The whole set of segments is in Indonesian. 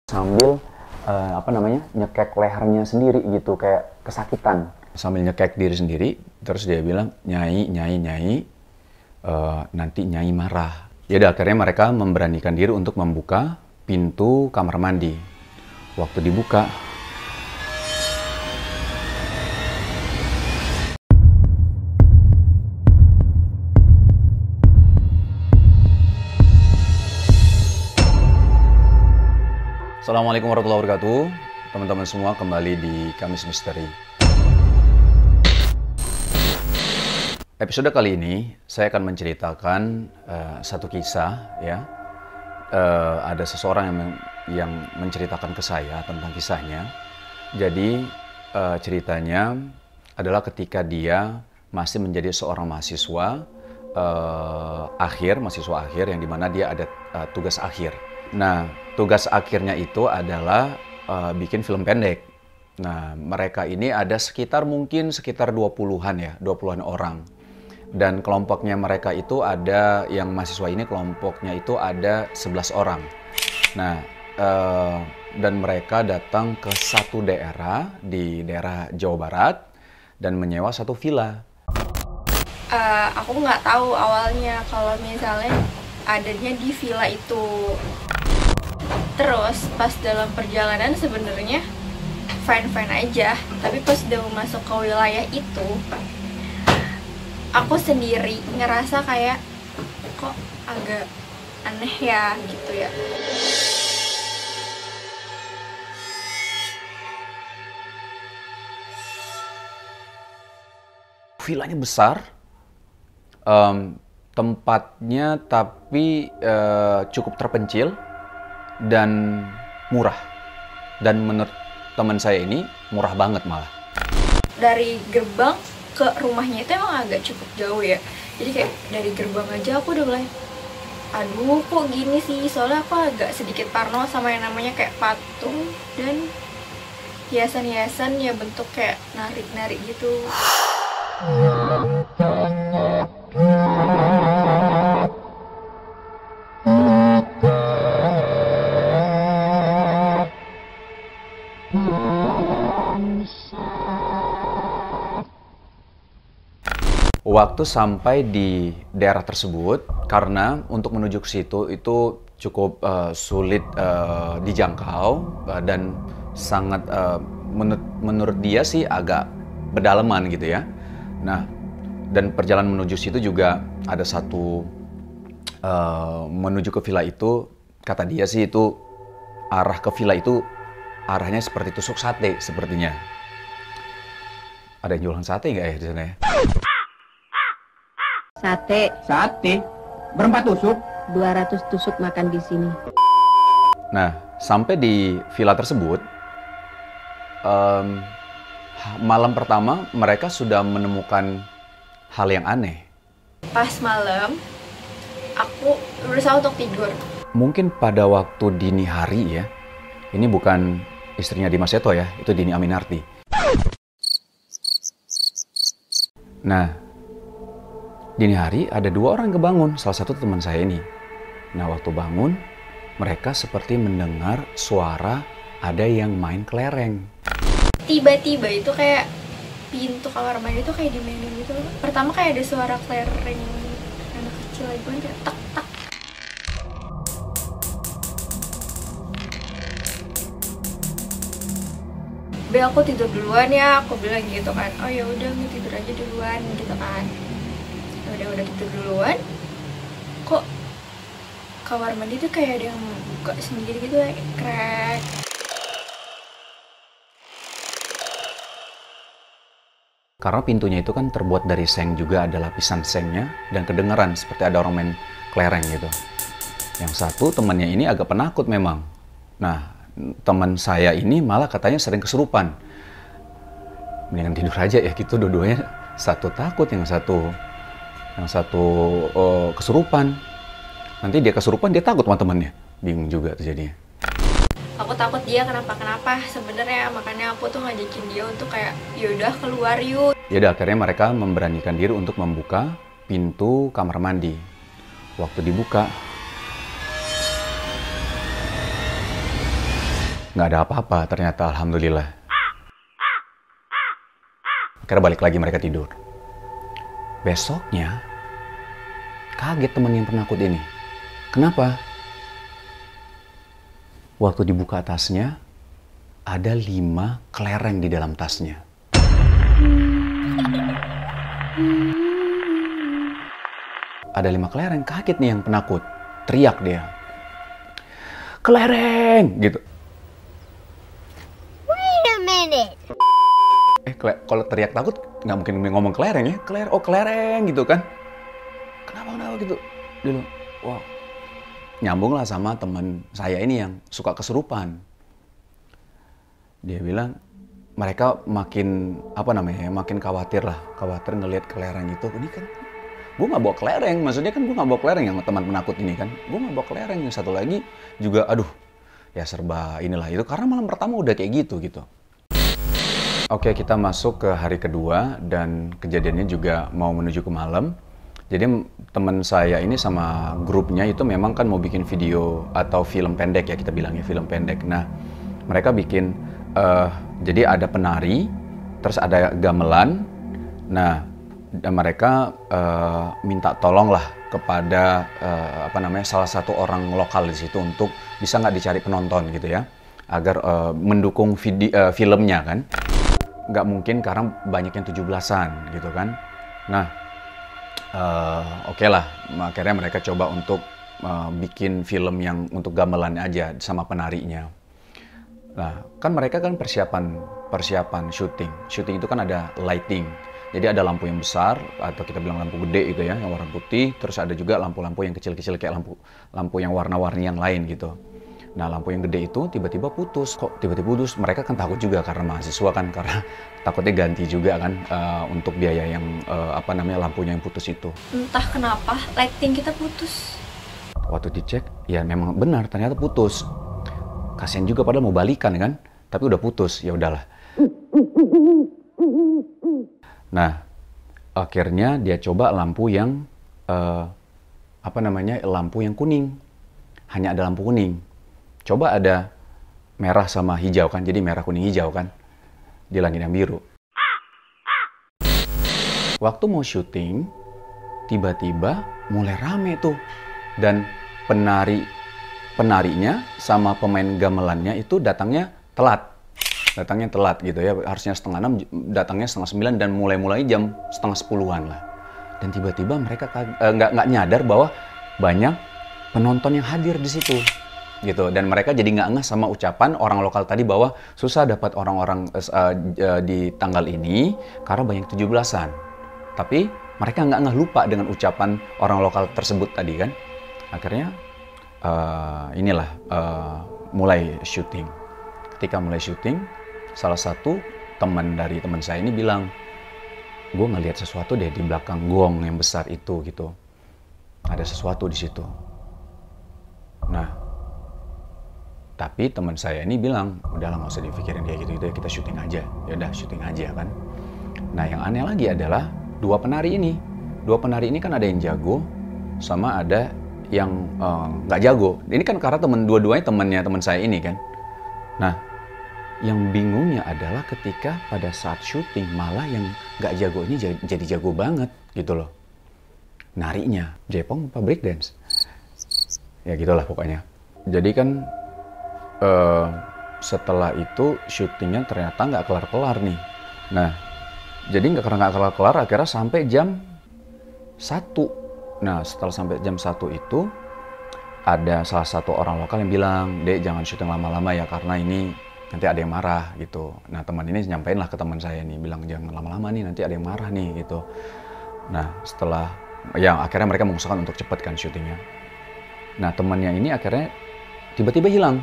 sambil nyekek lehernya sendiri gitu, kayak kesakitan. Sambil nyekek diri sendiri, terus dia bilang, "Nyai, Nyai, Nyai, nanti Nyai marah." Ya udah, akhirnya mereka memberanikan diri untuk membuka pintu kamar mandi. Waktu dibuka, Assalamualaikum warahmatullahi wabarakatuh. Teman-teman semua, kembali di Kamis Misteri. Episode kali ini saya akan menceritakan satu kisah ya. Ada seseorang yang menceritakan ke saya tentang kisahnya. Jadi ceritanya adalah ketika dia masih menjadi seorang mahasiswa mahasiswa akhir yang dimana dia ada tugas akhir. Nah, tugas akhirnya itu adalah bikin film pendek. Nah, mereka ini ada sekitar 20-an ya, 20-an orang. Dan kelompoknya mereka itu ada, yang mahasiswa ini kelompoknya itu ada 11 orang. Nah, dan mereka datang ke satu daerah, di daerah Jawa Barat, dan menyewa satu villa. Aku nggak tahu awalnya kalau misalnya adanya di villa itu. Terus pas dalam perjalanan sebenarnya fine-fine aja, tapi pas udah masuk ke wilayah itu, aku sendiri ngerasa kayak kok agak aneh ya gitu ya. Villanya besar, tempatnya tapi cukup terpencil dan murah. Dan menurut teman saya ini murah banget malah. Dari gerbang ke rumahnya itu emang agak cukup jauh ya. Jadi kayak dari gerbang aja aku udah mulai, aduh kok gini sih. Soalnya aku agak sedikit parno sama yang namanya kayak patung dan hiasan-hiasan ya bentuk kayak narik-narik gitu. Waktu sampai di daerah tersebut, karena untuk menuju ke situ itu cukup sulit dijangkau dan sangat menurut dia sih agak pedalaman gitu ya. Nah, dan perjalanan menuju situ juga ada satu menuju ke villa itu, kata dia sih itu arah ke villa itu arahnya seperti tusuk sate sepertinya. Ada yang jualan sate nggak ya di sana ya? Sate? Berempat tusuk? 200 tusuk makan di sini. Nah, sampai di villa tersebut, malam pertama mereka sudah menemukan hal yang aneh. Pas malam, aku berusaha untuk tidur. Mungkin pada waktu dini hari ya, ini bukan istrinya Dimas Seto ya, itu Dini Aminarti. Nah, dini hari ada dua orang kebangun, salah satu teman saya ini. Nah, waktu bangun, mereka seperti mendengar suara ada yang main kelereng. Tiba-tiba itu kayak pintu kamar mandi itu kayak dimainin gitu. Pertama kayak ada suara kelereng anak kecil lagi kayak tak tak. Be, aku tidur duluan ya, aku bilang gitu kan. Oh ya udah, tidur aja duluan gitu kan. Udah tidur duluan, kok kamar mandi tuh kayak ada yang buka sendiri gitu, kayak krek. Karena pintunya itu kan terbuat dari seng, juga ada lapisan sengnya, dan kedengeran seperti ada orang main kelereng gitu. Yang satu temannya ini agak penakut memang. Nah, teman saya ini malah katanya sering kesurupan. Mendingan tidur aja ya gitu, dua-duanya. Satu takut, yang satu kesurupan. Nanti dia kesurupan, dia takut sama temannya. Bingung juga tuh jadinya. Aku takut dia kenapa-kenapa sebenarnya, makanya aku tuh ngajakin dia untuk kayak yaudah keluar yuk. Yaudah, akhirnya mereka memberanikan diri untuk membuka pintu kamar mandi. Waktu dibuka, Nggak ada apa-apa ternyata, alhamdulillah. Akhirnya balik lagi mereka tidur. Besoknya, kaget teman yang penakut ini. Kenapa? Waktu dibuka tasnya, ada 5 kelereng di dalam tasnya. Ada 5 kelereng, kaget nih yang penakut. Teriak dia. Kelereng! Gitu. Wait a minute. Kalau teriak takut, nggak mungkin ngomong kelereng ya. Kelereng gitu kan. Kenapa gitu. Dulu, wow. Nyambung lah sama teman saya ini yang suka kesurupan. Dia bilang, mereka makin, makin khawatir ngelihat kelereng itu. Ini kan, gue nggak bawa kelereng, maksudnya kan gue nggak bawa kelereng yang teman penakut ini kan. Gue nggak bawa kelereng, yang satu lagi juga, aduh, ya serba inilah itu. Karena malam pertama udah kayak gitu. Oke, kita masuk ke hari kedua dan kejadiannya juga mau menuju ke malam. Jadi teman saya ini sama grupnya itu memang kan mau bikin video atau film pendek ya, kita bilangnya film pendek. Nah, mereka bikin, jadi ada penari, terus ada gamelan. Nah, dan mereka minta tolong lah kepada salah satu orang lokal di situ untuk bisa nggak dicari penonton gitu ya, agar mendukung filmnya kan. Nggak mungkin karena banyak yang 17-an gitu kan. Nah, oke lah, akhirnya mereka coba untuk bikin film yang untuk gamelannya aja sama penarinya. Nah, kan mereka kan persiapan syuting. Syuting itu kan ada lighting. Jadi ada lampu yang besar atau kita bilang lampu gede gitu ya, yang warna putih. Terus ada juga lampu-lampu yang kecil-kecil kayak lampu yang warna-warni yang lain gitu. Nah, lampu yang gede itu tiba-tiba putus. Kok tiba-tiba putus? Mereka kan takut juga karena mahasiswa kan, karena takutnya ganti juga kan untuk biaya yang lampunya yang putus itu. Entah kenapa lighting kita putus. Waktu dicek, ya memang benar ternyata putus. Kasian juga padahal mau balikan kan, tapi udah putus. Ya udahlah. Nah, akhirnya dia coba lampu yang lampu yang kuning. Hanya ada lampu kuning. Coba ada merah sama hijau kan, jadi merah kuning hijau kan di langit yang biru. Waktu mau syuting, tiba-tiba mulai rame tuh, dan penarinya sama pemain gamelannya itu datangnya telat gitu ya, harusnya 5:30, datangnya 8:30 dan mulai jam 9:30-an lah. Dan tiba-tiba mereka nggak nyadar bahwa banyak penonton yang hadir di situ gitu, dan mereka jadi nggak ngeh sama ucapan orang lokal tadi bahwa susah dapat orang-orang di tanggal ini karena banyak 17-an. Tapi mereka nggak ngeh, lupa dengan ucapan orang lokal tersebut tadi kan. Akhirnya mulai syuting. Ketika mulai syuting, salah satu teman dari teman saya ini bilang, gue ngelihat sesuatu deh di belakang gong yang besar itu gitu. Ada sesuatu di situ. Nah, tapi teman saya ini bilang, udahlah nggak usah dipikirin kayak gitu, kita syuting aja. Ya udah syuting aja kan. Nah, yang aneh lagi adalah dua penari ini kan ada yang jago sama ada yang nggak jago. Ini kan karena dua-duanya temannya teman saya ini kan. Nah, yang bingungnya adalah ketika pada saat syuting malah yang nggak jago ini jadi jago banget gitu loh. Narinya, Jepang apa breakdance? Ya gitulah pokoknya. Jadi kan setelah itu syutingnya ternyata nggak kelar-kelar nih. Nah, jadi nggak kelar-kelar akhirnya sampai jam 1. Nah, setelah sampai jam 1 itu ada salah satu orang lokal yang bilang, "Dek, jangan syuting lama-lama ya karena ini nanti ada yang marah," gitu. Nah, teman ini nyampein lah ke teman saya nih, bilang jangan lama-lama nih, nanti ada yang marah nih gitu. Nah, setelah akhirnya mereka mengusahakan untuk cepet kan syutingnya. Nah, temannya ini akhirnya tiba-tiba hilang,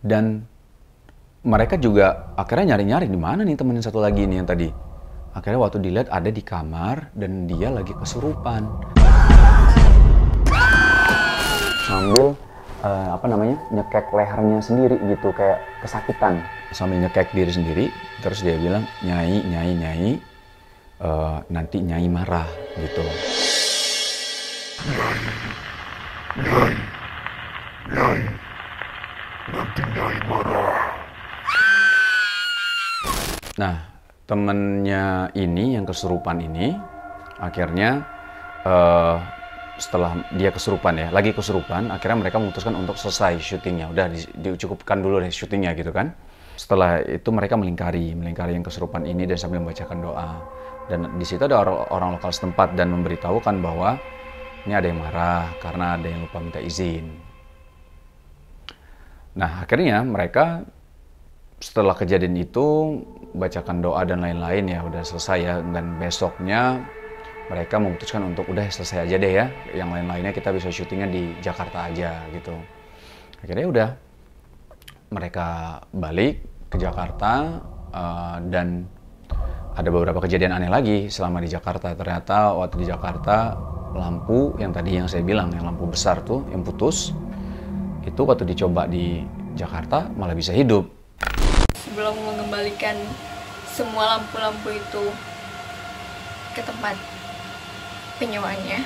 dan mereka juga akhirnya nyari-nyari di mana nih teman yang satu lagi ini yang tadi. Akhirnya waktu dilihat ada di kamar dan dia lagi kesurupan. Sambil nyekek lehernya sendiri gitu, kayak kesakitan. Sambil nyekek diri sendiri, terus dia bilang, "Nyai, nanti Nyai marah," gitu. Nyai. Nah, temennya ini yang kesurupan ini akhirnya setelah dia kesurupan ya, lagi kesurupan, akhirnya mereka memutuskan untuk selesai syutingnya. Udah dicukupkan dulu deh syutingnya gitu kan. Setelah itu mereka melingkari yang kesurupan ini dan sambil membacakan doa. Dan di situ ada orang lokal setempat dan memberitahukan bahwa ini ada yang marah karena ada yang lupa minta izin. Nah, akhirnya mereka setelah kejadian itu bacakan doa dan lain-lain ya udah selesai ya, dan besoknya mereka memutuskan untuk udah selesai aja deh ya, yang lain-lainnya kita bisa syutingnya di Jakarta aja gitu. Akhirnya udah mereka balik ke Jakarta dan ada beberapa kejadian aneh lagi selama di Jakarta. Ternyata waktu di Jakarta lampu yang tadi yang saya bilang, yang lampu besar tuh yang putus, itu waktu dicoba di Jakarta malah bisa hidup. Sebelum mengembalikan semua lampu-lampu itu ke tempat penyewanya,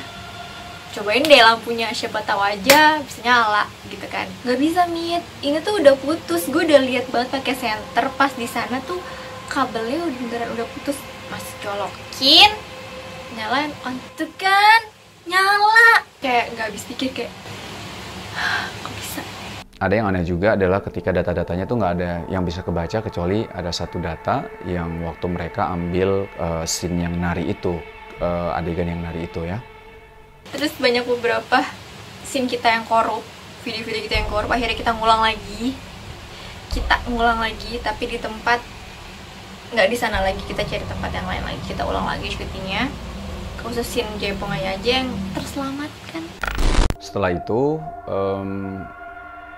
cobain deh lampunya, siapa tahu aja bisa nyala gitu kan. Nggak bisa, Mit, ini tuh udah putus. Gue udah lihat banget pakai senter, pas di sana tuh kabelnya udah putus. Masih colokin, nyalain, tuh kan nyala. Kayak nggak habis pikir, kayak kok bisa. Ada yang aneh juga adalah ketika data-datanya tuh nggak ada yang bisa kebaca kecuali ada satu data yang waktu mereka ambil scene yang nari itu, adegan yang nari itu ya. Terus banyak beberapa scene kita yang korup, video-video kita yang korup, akhirnya kita ngulang lagi, tapi di tempat nggak di sana lagi, kita cari tempat yang lain lagi, kita ulang lagi syutingnya. Khusus scene Jaipong aja yang terselamatkan. Setelah itu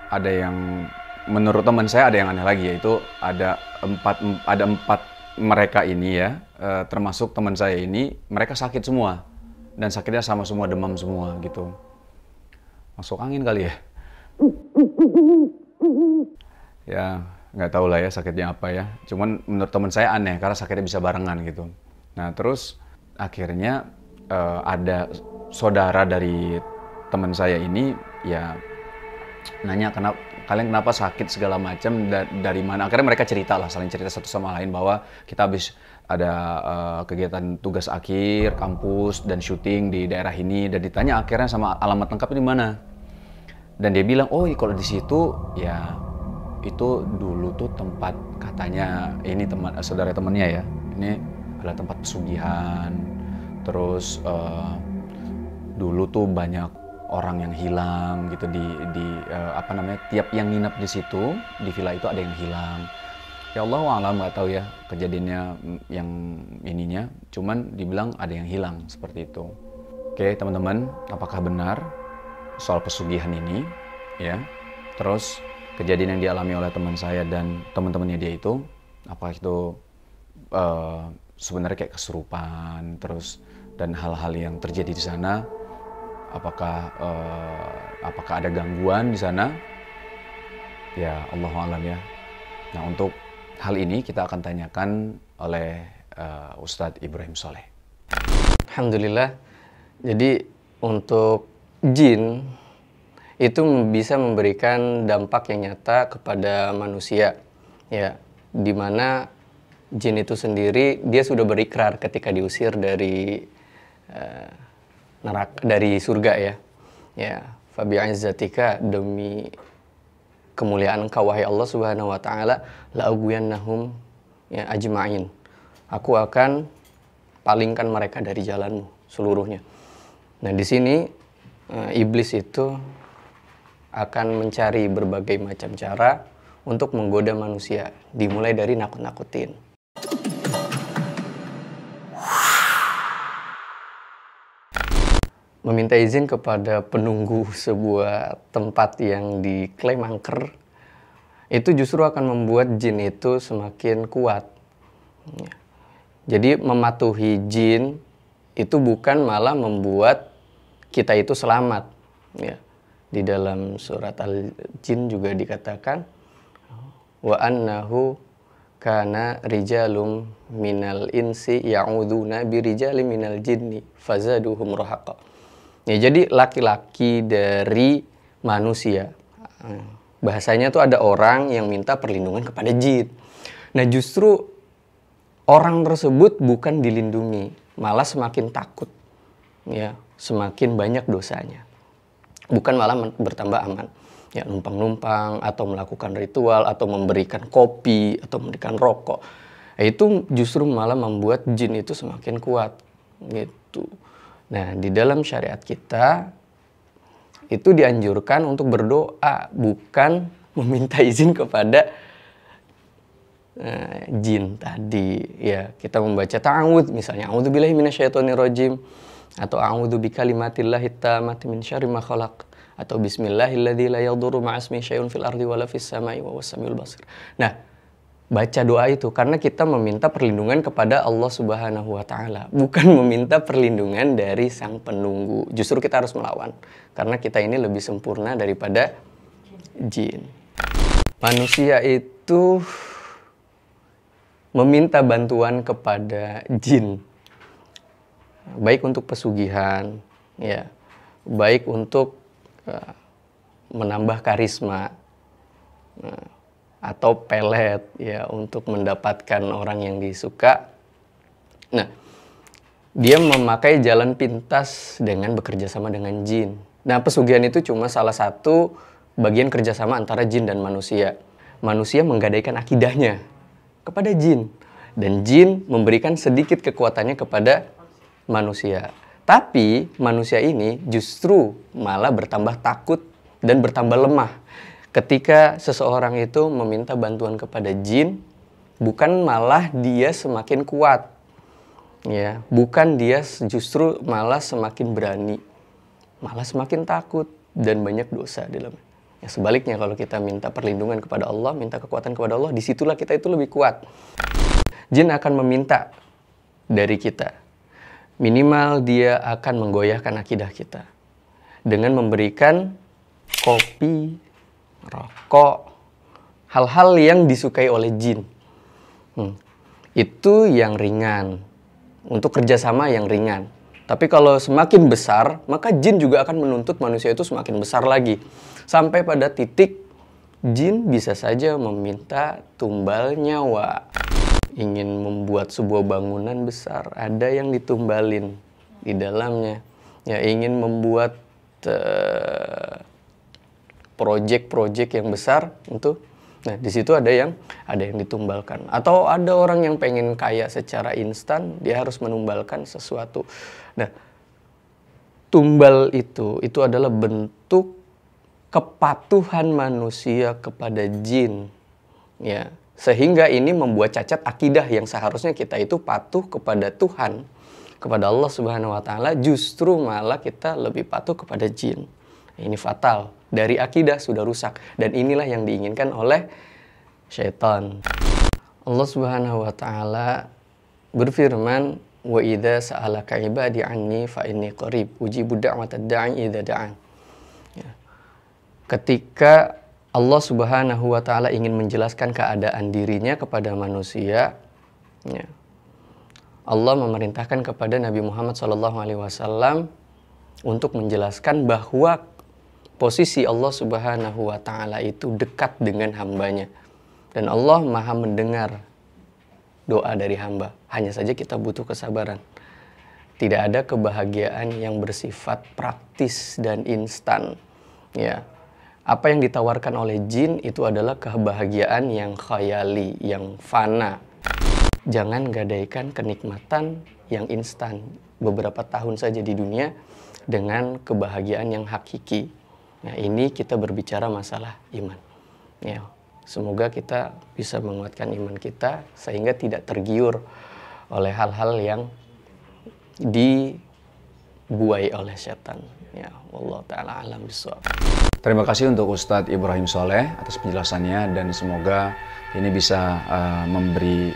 ada yang menurut teman saya ada yang aneh lagi, yaitu ada empat mereka ini ya, termasuk teman saya ini, mereka sakit semua dan sakitnya sama semua, demam semua gitu. Masuk angin kali ya? Ya nggak tahu lah ya sakitnya apa ya. Cuman menurut teman saya aneh karena sakitnya bisa barengan gitu. Nah terus akhirnya ada saudara dari teman saya ini ya nanya kalian kenapa sakit segala macam, dari mana. Akhirnya mereka cerita lah, saling cerita satu sama lain bahwa kita habis ada kegiatan tugas akhir kampus dan syuting di daerah ini, dan ditanya akhirnya sama alamat lengkapnya di mana, dan dia bilang oh kalau di situ ya itu dulu tuh tempat, katanya ini saudara temannya ya, ini adalah tempat pesugihan. Terus dulu tuh banyak orang yang hilang gitu tiap yang nginep di situ di villa itu ada yang hilang. Ya Allah alam, nggak tahu ya kejadiannya yang ininya, cuman dibilang ada yang hilang seperti itu. Oke teman-teman, apakah benar soal pesugihan ini ya? Terus kejadian yang dialami oleh teman saya dan teman-temannya dia itu, apakah itu sebenarnya kayak kesurupan terus, dan hal-hal yang terjadi di sana, apakah ada gangguan di sana? Ya Allahu a'lam ya. Nah untuk hal ini kita akan tanyakan oleh Ustadz Ibrahim Soleh. Alhamdulillah. Jadi untuk jin itu bisa memberikan dampak yang nyata kepada manusia, ya, dimana jin itu sendiri dia sudah berikrar ketika diusir dari neraka, dari surga ya, fabi'izzatika, demi kemuliaan Engkau wahai Allah Subhanahu wa taala, la ughwiyannahum ya ajma'in, aku akan palingkan mereka dari jalanmu seluruhnya. Nah di sini iblis itu akan mencari berbagai macam cara untuk menggoda manusia, dimulai dari nakut-nakutin. Meminta izin kepada penunggu sebuah tempat yang diklaim angker, itu justru akan membuat jin itu semakin kuat. Jadi mematuhi jin itu bukan malah membuat kita itu selamat. Ya. Di dalam surat Al-Jin juga dikatakan, wa annahu kana rijalum minal insi ya'uduna birijali minal jinni fazaduhum rahaqa. Ya, jadi laki-laki dari manusia Bahasanya tuh ada orang yang minta perlindungan kepada jin. Nah justru orang tersebut bukan dilindungi, malah semakin takut, ya, semakin banyak dosanya. Bukan malah bertambah aman. Ya, numpang-numpang atau melakukan ritual atau memberikan kopi atau memberikan rokok. Itu justru malah membuat jin itu semakin kuat, gitu. Nah, di dalam syariat kita itu dianjurkan untuk berdoa, bukan meminta izin kepada jin tadi. Ya, kita membaca ta'awudz misalnya, a'udzubillahi minasyaitonirrajim atau a'udzu bikalimatillahi tammati min syarri ma khalaq atau bismillahilladzi la yadurru ma'asmi syai'un fil ardi wala fis sama'i wa huwas samiul basir. Nah, baca doa itu karena kita meminta perlindungan kepada Allah Subhanahu wa taala, bukan meminta perlindungan dari sang penunggu. Justru kita harus melawan karena kita ini lebih sempurna daripada jin. Manusia itu meminta bantuan kepada jin, baik untuk pesugihan, ya, baik untuk menambah karisma, atau pelet, ya, untuk mendapatkan orang yang disuka. Nah, dia memakai jalan pintas dengan bekerja sama dengan jin. Nah, pesugihan itu cuma salah satu bagian kerjasama antara jin dan manusia. Manusia menggadaikan akidahnya kepada jin, dan jin memberikan sedikit kekuatannya kepada manusia. Tapi manusia ini justru malah bertambah takut dan bertambah lemah ketika seseorang itu meminta bantuan kepada jin, bukan malah dia semakin kuat. Ya, bukan dia justru malah semakin berani, malah semakin takut dan banyak dosa di dalamnya. Ya, sebaliknya kalau kita minta perlindungan kepada Allah, minta kekuatan kepada Allah, disitulah kita itu lebih kuat. Jin akan meminta dari kita. Minimal dia akan menggoyahkan akidah kita dengan memberikan kopi, rokok, hal-hal yang disukai oleh jin. Itu yang ringan, untuk kerjasama yang ringan. Tapi kalau semakin besar, maka jin juga akan menuntut manusia itu semakin besar lagi. Sampai pada titik jin bisa saja meminta tumbal nyawa. Ingin membuat sebuah bangunan besar, ada yang ditumbalin di dalamnya. Ya, ingin membuat proyek-proyek yang besar itu, nah di situ ada yang ditumbalkan. Atau ada orang yang pengen kaya secara instan, dia harus menumbalkan sesuatu. Nah, tumbal itu adalah bentuk kepatuhan manusia kepada jin, ya. Sehingga ini membuat cacat akidah yang seharusnya kita itu patuh kepada Tuhan, kepada Allah Subhanahu wa taala, justru malah kita lebih patuh kepada jin. Ini fatal. Dari akidah sudah rusak, dan inilah yang diinginkan oleh syaitan. Allah Subhanahu wa taala berfirman, "Wa idza sa'alaka 'ibadi 'anni fa inni qarib, ujibu da'watad da'i idza da'an." Ya. Ketika Allah Subhanahu wa taala ingin menjelaskan keadaan dirinya kepada manusia, ya, Allah memerintahkan kepada Nabi Muhammad SAW untuk menjelaskan bahwa posisi Allah Subhanahu wa taala itu dekat dengan hambanya. Dan Allah Maha mendengar doa dari hamba. Hanya saja kita butuh kesabaran. Tidak ada kebahagiaan yang bersifat praktis dan instan. Ya. Apa yang ditawarkan oleh jin itu adalah kebahagiaan yang khayali, yang fana. Jangan gadaikan kenikmatan yang instan beberapa tahun saja di dunia dengan kebahagiaan yang hakiki. Nah, ini kita berbicara masalah iman. Ya, semoga kita bisa menguatkan iman kita sehingga tidak tergiur oleh hal-hal yang dibuai oleh setan. Ya, wallahu taala alam bishawab. Terima kasih untuk Ustadz Ibrahim Soleh atas penjelasannya, dan semoga ini bisa memberi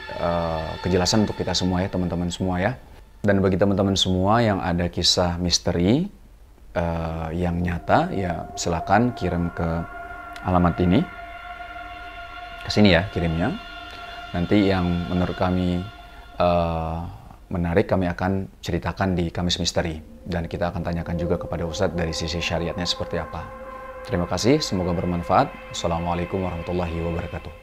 kejelasan untuk kita semua ya, teman-teman semua ya. Dan bagi teman-teman semua yang ada kisah misteri yang nyata, ya silakan kirim ke alamat ini. Kesini ya kirimnya. Nanti yang menurut kami menarik kami akan ceritakan di Kamis Misteri. Dan kita akan tanyakan juga kepada Ustadz dari sisi syariatnya seperti apa. Terima kasih, semoga bermanfaat. Assalamualaikum warahmatullahi wabarakatuh.